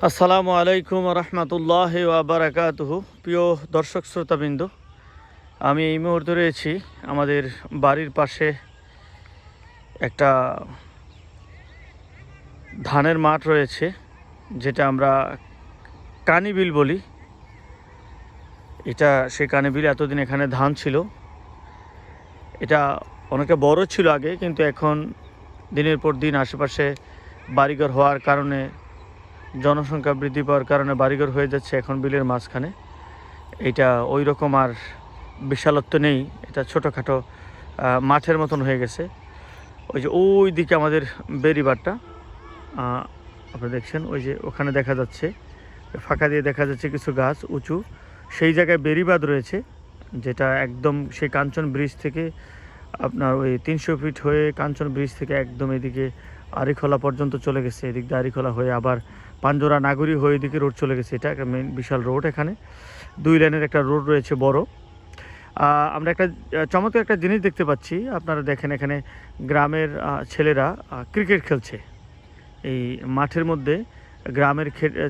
আসসালামু আলাইকুম রহমতুল্লাহ ওয়াবারাকাতুহু। প্রিয় দর্শক শ্রোতাবৃন্দ, আমি এই মুহূর্তে রয়েছি আমাদের বাড়ির পাশে একটা ধানের মাঠ রয়েছে, যেটা আমরা কানিবিল বলি। এটা সেই কানিবিল, এতদিন এখানে ধান ছিল। এটা অনেকটা বড় ছিল আগে, কিন্তু এখন দিনের পর দিন আশেপাশে বাড়িঘর হওয়ার কারণে, জনসংখ্যা বৃদ্ধি পাওয়ার কারণে বাড়িঘর হয়ে যাচ্ছে এখন বিলের মাঝখানে। এটা ওই রকম আর বিশালত্ব নেই, এটা ছোটোখাটো মাঠের মতন হয়ে গেছে। ওই যে ওই দিকে আমাদের বেড়িবাঁধটা আপনারা দেখছেন, ওই যে ওখানে দেখা যাচ্ছে ফাঁকা দিয়ে দেখা যাচ্ছে কিছু গাছ উঁচু, সেই জায়গায় বেড়িবাঁধ রয়েছে, যেটা একদম সেই কাঞ্চন ব্রিজ থেকে আপনার ওই 300 ফিট হয়ে কাঞ্চন ব্রিজ থেকে একদম এদিকে আরিখোলা পর্যন্ত চলে গেছে। এদিক দিয়ে আরিখোলা হয়ে আবার পাঞ্জোরা নাগরী হয়ে এদিকে রোড চলে গেছে। এটা একটা মেন বিশাল রোড, এখানে 2 লেনের একটা রোড রয়েছে বড়। আমরা একটা চমৎকার একটা জিনিস দেখতে পাচ্ছি, আপনারা দেখেন এখানে গ্রামের ছেলেরা ক্রিকেট খেলছে। এই মাঠের মধ্যে গ্রামের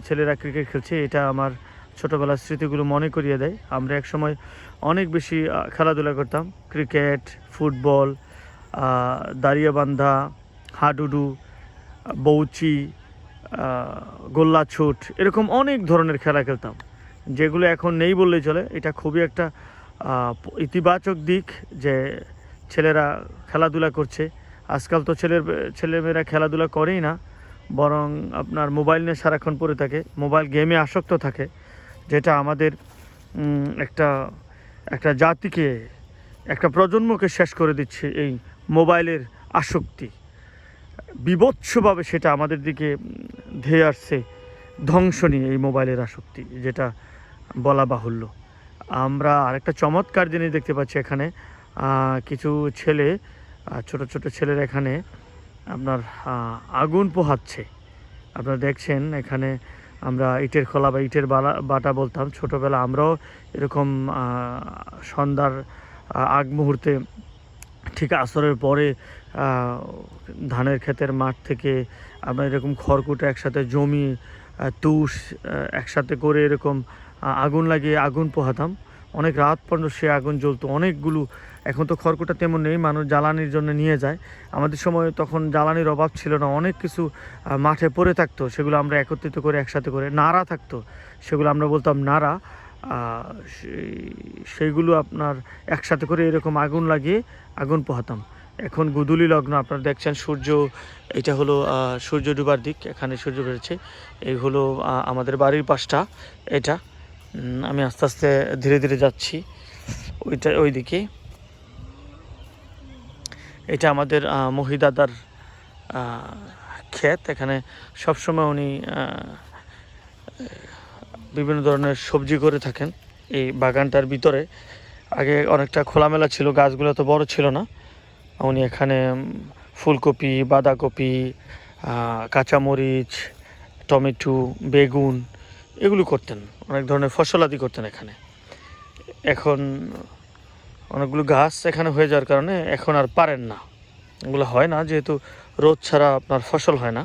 ছেলেরা ক্রিকেট খেলছে। এটা আমার ছোটোবেলার স্মৃতিগুলো মনে করিয়ে দেয়। আমরা একসময় অনেক বেশি খেলাধুলা করতাম, ক্রিকেট, ফুটবল, দাঁড়িয়াবান্ধা, হাডুডু, বউচি, গোল্লা ছুট, এরকম অনেক ধরনের খেলা খেলতাম, যেগুলো এখন নেই বললেই চলে। এটা খুবই একটা ইতিবাচক দিক যে ছেলেরা খেলাধুলা করছে। আজকাল তো ছেলেমেয়েরা খেলাধুলা করেই না, বরং আপনার মোবাইল নিয়ে সারাক্ষণ পড়ে থাকে, মোবাইল গেমে আসক্ত থাকে, যেটা আমাদের একটা জাতিকে, একটা প্রজন্মকে শেষ করে দিচ্ছে। এই মোবাইলের আসক্তি বিভৎসভাবে সেটা আমাদের দিকে ধেয়ে আসছে, ধ্বংস নিয়ে এই মোবাইলের আসক্তি, যেটা বলা বাহুল্য। আমরা আরেকটা চমৎকার জিনিস দেখতে পাচ্ছি এখানে, কিছু ছেলে, ছোট ছোট ছেলেরা এখানে আপনার আগুন পোহাচ্ছে। আপনারা দেখছেন এখানে, আমরা ইটের খোলা বা ইটের বাটা বলতাম ছোটোবেলা। আমরাও এরকম সন্ধ্যার আগ মুহূর্তে, ঠিক আসরের পরে ধানের ক্ষেতের মাঠ থেকে আমরা এরকম খড়কুটো একসাথে জমি, তুষ একসাথে করে এরকম আগুন লাগিয়ে আগুন পোহাতাম। অনেক রাত পর্যন্ত সে আগুন জ্বলতো অনেকগুলো। এখন তো খড়কুটা তেমন নেই, মানুষ জ্বালানির জন্য নিয়ে যায়। আমাদের সময় তখন জ্বালানির অভাব ছিল না, অনেক কিছু মাঠে পড়ে থাকতো, সেগুলো আমরা একত্রিত করে একসাথে করে, নাড়া থাকতো, সেগুলো আমরা বলতাম নাড়া। সেইগুলো আপনার একসাথে করে এরকম আগুন লাগিয়ে আগুন পোহাতাম। এখন গুদুলি লগ্ন, আপনারা দেখছেন সূর্য, এটা হলো সূর্য ডুবার দিক, এখানে সূর্য বেরোচ্ছে। এই হলো আমাদের বাড়ির পাশটা। এটা আমি আস্তে আস্তে ধীরে ধীরে যাচ্ছি ওই দিকে। এটা আমাদের মহিদাদার ক্ষেত। এখানে সবসময় উনি বিভিন্ন ধরনের সবজি করে থাকেন এই বাগানটার ভিতরে। আগে অনেকটা খোলামেলা ছিল, গাছগুলো তো বড় ছিল না। উনি এখানে ফুলকপি, বাঁধাকপি, কাঁচামরিচ, টমেটো, বেগুন এগুলো করতেন, অনেক ধরনের ফসলাদি করতেন এখানে। এখন অনেকগুলো গাছ এখানে হয়ে যাওয়ার কারণে এখন আর পারেন না, এগুলো হয় না, যেহেতু রোদ ছাড়া আপনার ফসল হয় না।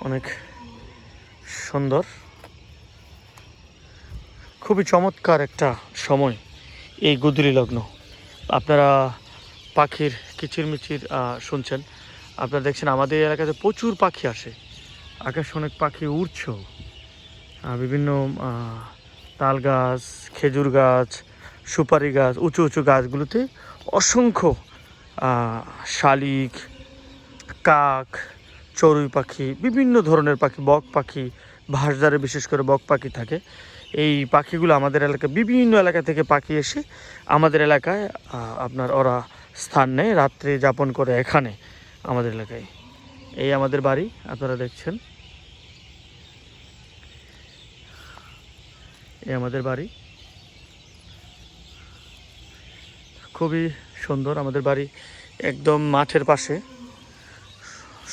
অনেক সুন্দর, খুবই চমৎকার একটা সময় এই গুদুলি লগ্ন। আপনারা পাখির কিচিরমিচির শুনছেন। আপনারা দেখছেন আমাদের এলাকাতে প্রচুর পাখি আসে, আকাশে অনেক পাখি উড়ছে। বিভিন্ন তাল গাছ, খেজুর গাছ, সুপারি গাছ, উঁচু উঁচু গাছগুলোতে অসংখ্য শালিক, কাক, চড়ুই পাখি, বিভিন্ন ধরনের পাখি, বক পাখি, ভাসদারে বিশেষ করে বক পাখি থাকে। এই পাখিগুলো আমাদের এলাকায়, বিভিন্ন এলাকা থেকে পাখি এসে আমাদের এলাকায় আপনার ওরা স্থান নেয়, রাত্রে যাপন করে এখানে আমাদের এলাকায়। এই আমাদের বাড়ি, আপনারা দেখছেন, এই আমাদের বাড়ি। খুবই সুন্দর আমাদের বাড়ি, একদম মাঠের পাশে,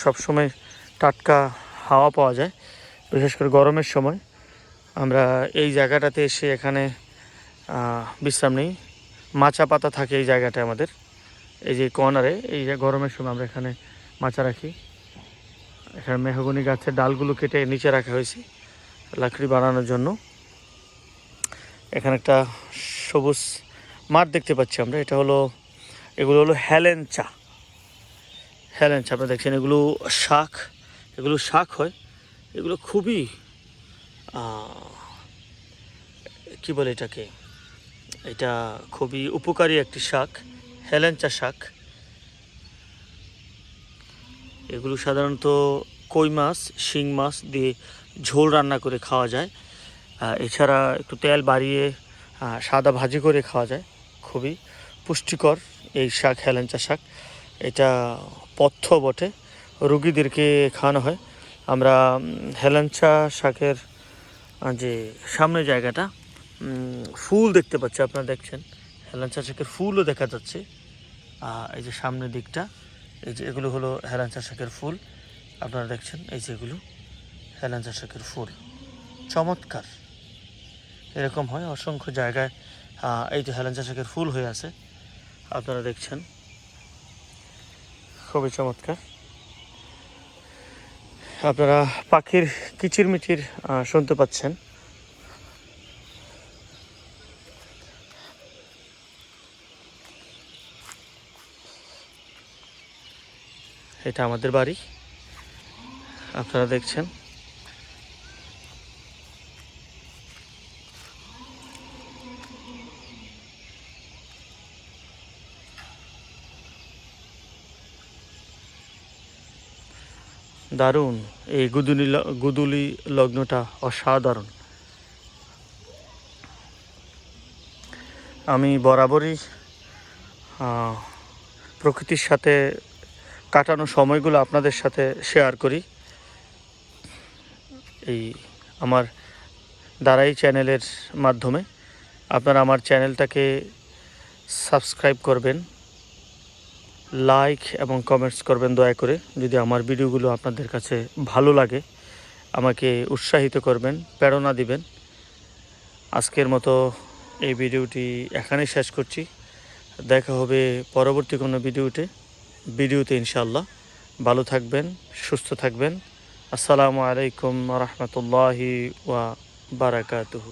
সবসময় টাটকা হাওয়া পাওয়া যায়, বিশেষ করে গরমের সময়। আমরা এই জায়গাটাতে এসে এখানে বিশ্রাম নিই, মাচা পাতা থাকে এই জায়গাটায় আমাদের, এই যে কর্নারে, এই যে গরমের সময় আমরা এখানে মাচা রাখি। এখানে মেহগনি গাছের ডালগুলো কেটে নিচে রাখা হয়েছে লাকড়ি বানানোর জন্য। এখানে একটা সবুজ মাঠ দেখতে পাচ্ছি আমরা, এগুলো হলো হেলেঞ্চা। আপনারা দেখছেন, এগুলো শাক হয়। এগুলো খুবই কি বলে এটাকে, এটা খুবই উপকারী একটি শাক, হেলেঞ্চা শাক। এগুলো সাধারণত কই মাছ, শিং মাছ দিয়ে ঝোল রান্না করে খাওয়া যায়। এছাড়া একটু তেল বাড়িয়ে সাদা ভাজি করে খাওয়া যায়। খুবই পুষ্টিকর এই শাক, হেলেঞ্চা শাক। এটা পথ্য বটে, রুগীদেরকে খাওয়ানো হয়। আমরা হেলেঞ্চা শাকের যে সামনে জায়গাটা ফুল দেখতে পাচ্ছি, আপনারা দেখছেন হেলেঞ্চা শাকের ফুলও দেখা যাচ্ছে। এই যে সামনের দিকটা, এই যে এগুলো হলো হেলেঞ্চা শাকের ফুল, আপনারা দেখছেন। এই যে এগুলো হেলেঞ্চা শাকের ফুল, চমৎকার। এরকম হয় অসংখ্য জায়গায়। এই যে হেলেঞ্চা শাকের ফুল হয়ে আছে, আপনারা দেখছেন, খুবই চমৎকার। আপনারা পাখির কিচিরমিচির শুনতে পাচ্ছেন। এটা আমাদের বাড়ি, আপনারা দেখছেন। দারুণ, এই গুদুলি লগ্নটা অসাধারণ। আমি বরাবরই প্রকৃতির সাথে কাটানো সময়গুলো আপনাদের সাথে শেয়ার করি। এই আমার দারাই চ্যানেলের মাধ্যমে আপনারা আমার চ্যানেলটাকে সাবস্ক্রাইব করবেন, লাইক এবং কমেন্টস করবেন দয়া করে। যদি আমার ভিডিওগুলো আপনাদের কাছে ভালো লাগে, আমাকে উৎসাহিত করবেন, প্রেরণা দিবেন। আজকের মতো এই ভিডিওটি এখানেই শেষ করছি। দেখা হবে পরবর্তী কোনো ভিডিওতে ইনশাআল্লাহ। ভালো থাকবেন, সুস্থ থাকবেন। আসসালামু আলাইকুম ওয়া রাহমাতুল্লাহি ওয়া বারাকাতুহু।